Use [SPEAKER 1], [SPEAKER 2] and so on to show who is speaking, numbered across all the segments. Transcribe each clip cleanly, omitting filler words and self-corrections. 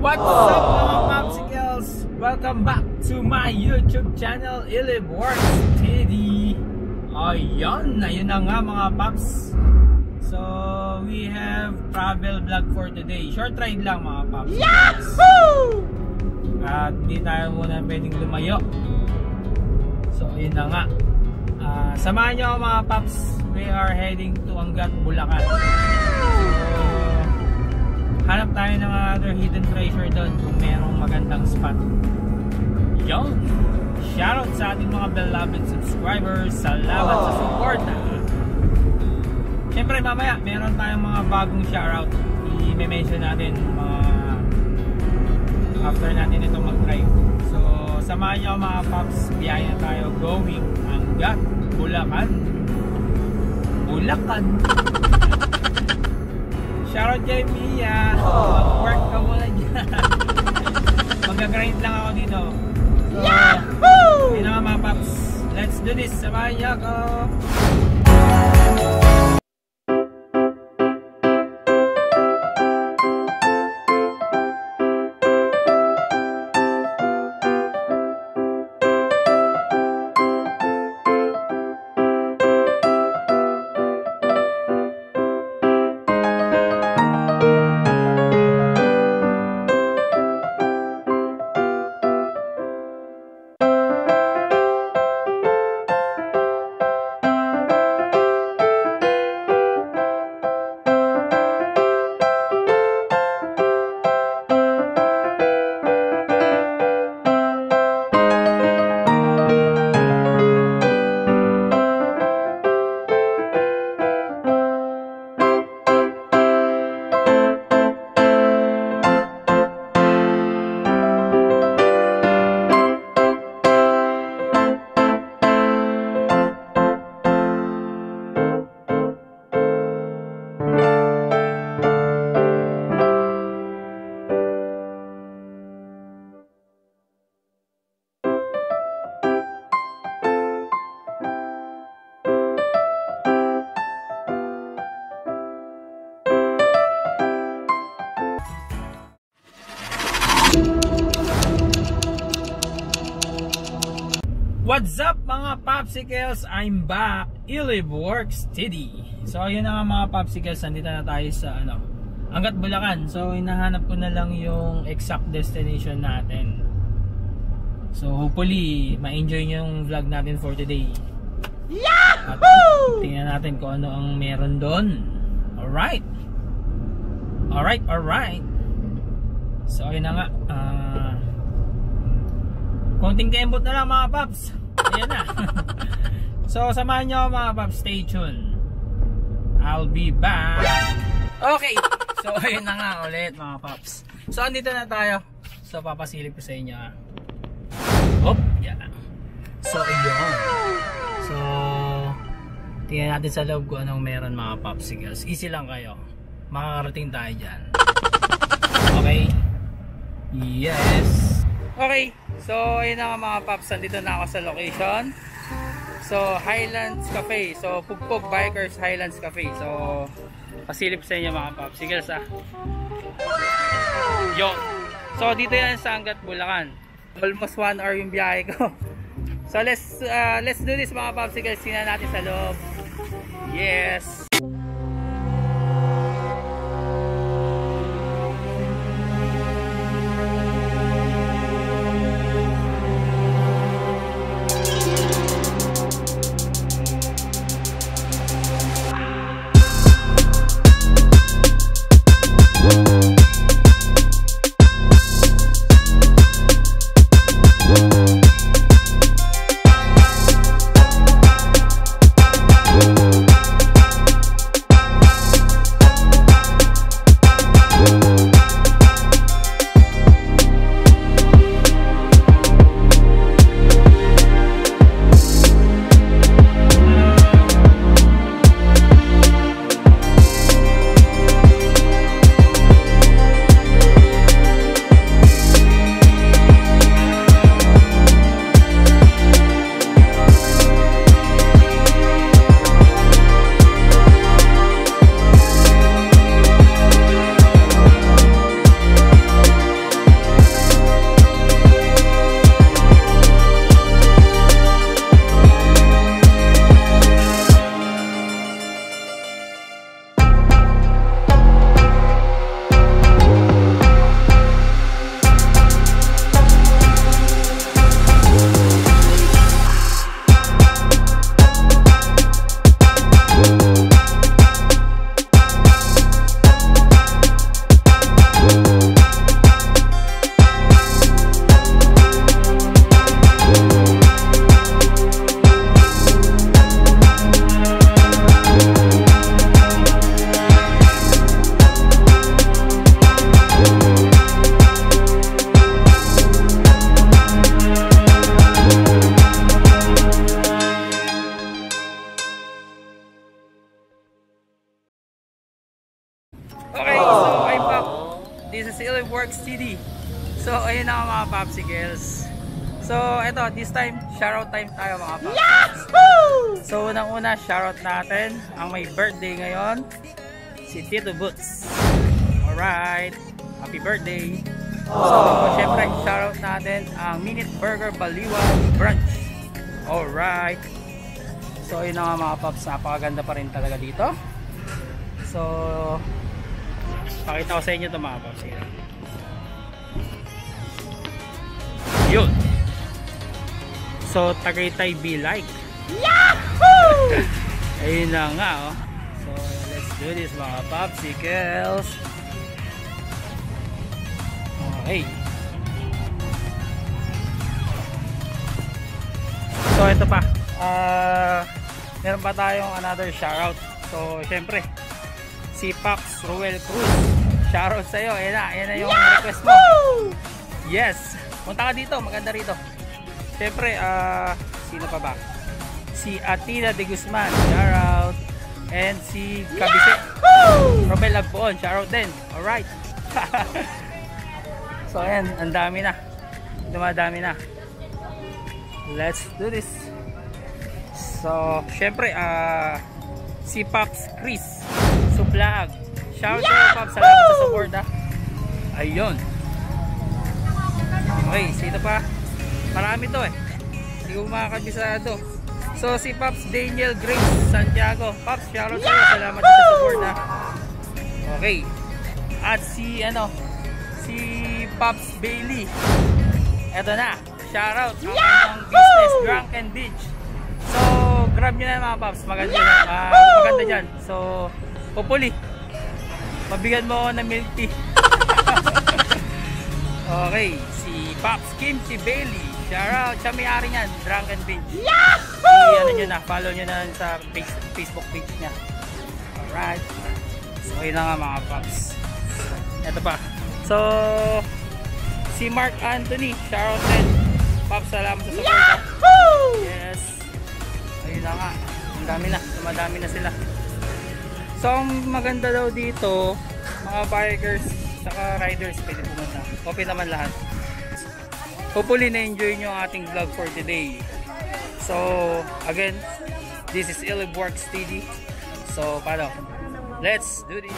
[SPEAKER 1] What's up mga Popsicles? Welcome back to my YouTube channel, Illiborgs TV. Ayun na nga mga Pops. So we have travel vlog for today. Short ride lang mga Pops. Yahoo! At di tayo muna pwedeng lumayo. So ayun na nga. Samahan nyo mga Pops. We are heading to Angat, Bulacan. Hanap tayo ng other hidden treasure doon kung merong magandang spot. Yo! Shoutout sa ating mga beloved subscribers. Salamat sa suporta. Siyempre mamaya meron tayong mga bagong shoutout. I-mention natin mga after natin ito mag-drive. So samahan nyo mga Pops. Biyahe na tayo going Angat, Bulacan. Bulacan! Shoutout kay Mia. Mag-work ka muna dyan. Mag-grind lang ako dito. So, yahoo! Yun na mga Pops. Let's do this. Samahan niyo ako. What's up mga Popsicles? I'm back, Illiborgs TV. So ayun na nga mga Popsicles, nandito na tayo sa Angat, Bulacan. So hinahanap ko na lang yung exact destination natin. So hopefully ma-enjoy nyo yung vlog natin for today. Yahoo! At tingnan natin kung ano ang meron doon. Alright. Alright. So ayun na nga, konting kembot na lang mga Pops. Ayan na. So samahan nyo mga Pops. Stay tuned. I'll be back. Okay. So ayun na nga ulit mga Pops. So andito na tayo. So papasilip ko sa inyo. Hop. Yan. So ayun. So tingnan natin sa loob kung anong meron mga Popsicles. Easy lang kayo. Makakarating tayo dyan. Okay. Yes. Okay. So ayun na nga mga Pops, nandito na ako sa location. So Highlands Cafe. So Pugpog Bikers Highlands Cafe. So pasilip sa inyo mga Popsicles Yo. So dito yan sa Angat, Bulacan. Almost 1 hour yung biyahe ko. So let's do this mga Popsicles. Tingnan natin sa loob. Yes. Works TD. So ayun na mga popsicles. So eto, this time shoutout time tayo mga popsicles. So unang-una shoutout natin ang may birthday ngayon, si Tito Boots. Alright, happy birthday. So syempre shoutout natin ang Minute Burger Baliwan Branch. Alright. So yun na nga mga pops, napakaganda pa rin talaga dito. So pakita ko sa inyo ito mga pops. Yun. So Tagaytay be like. Yahoo! Ayun na nga oh. So let's do this mga popsicles. Okay. So ito pa. Meron pa tayong another shoutout. So syempre si Pax Ruel Cruz, shoutout sa'yo. Ayan na yung request mo. Yes, punta ka dito, maganda rito. Syempre sino pa ba? Si Atina de Guzman, shoutout. And si Kabise Romel Lagpoon, shoutout din. Alright. So ayan, ang dami na, dumadami na. Let's do this. So, syempre, si Pops Chris Suplag, shout out sa Pops, salamat sa support ha. Ayun. Okay, sino pa? Marami to eh, hindi ko makakabisado. So, si Pops Daniel Grace Santiago, Pops, shout out sa'yo, salamat sa support ha. Okay. At si Pops Bailey, eto na, shout out ang kanyang business, Drunken Beach. So, grab nyo na mga Pops, maganda dyan. So, hopefully mabigyan mo ako ng milk tea. Okay, si Pops Kimchi Bailey, shout out, siya may-ari nyan, Drunken Beach. Ano nyo na, follow nyo na sa Facebook page nya. Alright. So, yun na nga mga Pops. Ito pa. So, si Mark Anthony, shout out din. Pops, salamat sa support. Yes. Ayun na nga, ang dami na, dumadami na sila. So ang maganda daw dito, mga bikers saka riders pwede pumunta, open naman lahat. Hopefully na-enjoy nyo ang ating vlog for today. So again, this is Ilibworks TD. So paano, let's do this.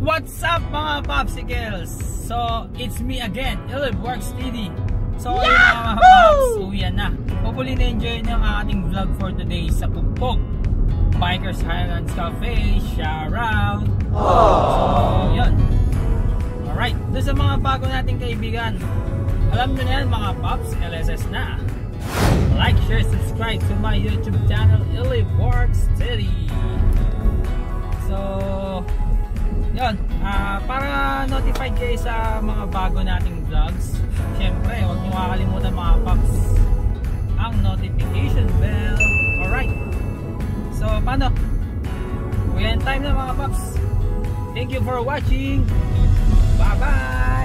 [SPEAKER 1] What's up mga popsicles? So, it's me again, Ilibworks TD. So, ayun mga pops, uwian na. Hopefully na-enjoy nyo ang ating vlog for today sa Pugpog Bikers Highlands Cafe. Shout out! So, yun. Alright, doon sa mga bago nating kaibigan, alam nyo na yan mga pops, LSS na. Like, share, subscribe to my YouTube channel, Ilibworks TD. So, yun, para notified kayo sa mga bago nating vlogs, syempre huwag nyo makakalimutan mga pops ang notification bell. Alright, so paano, we end time na mga pops. Thank you for watching, bye bye.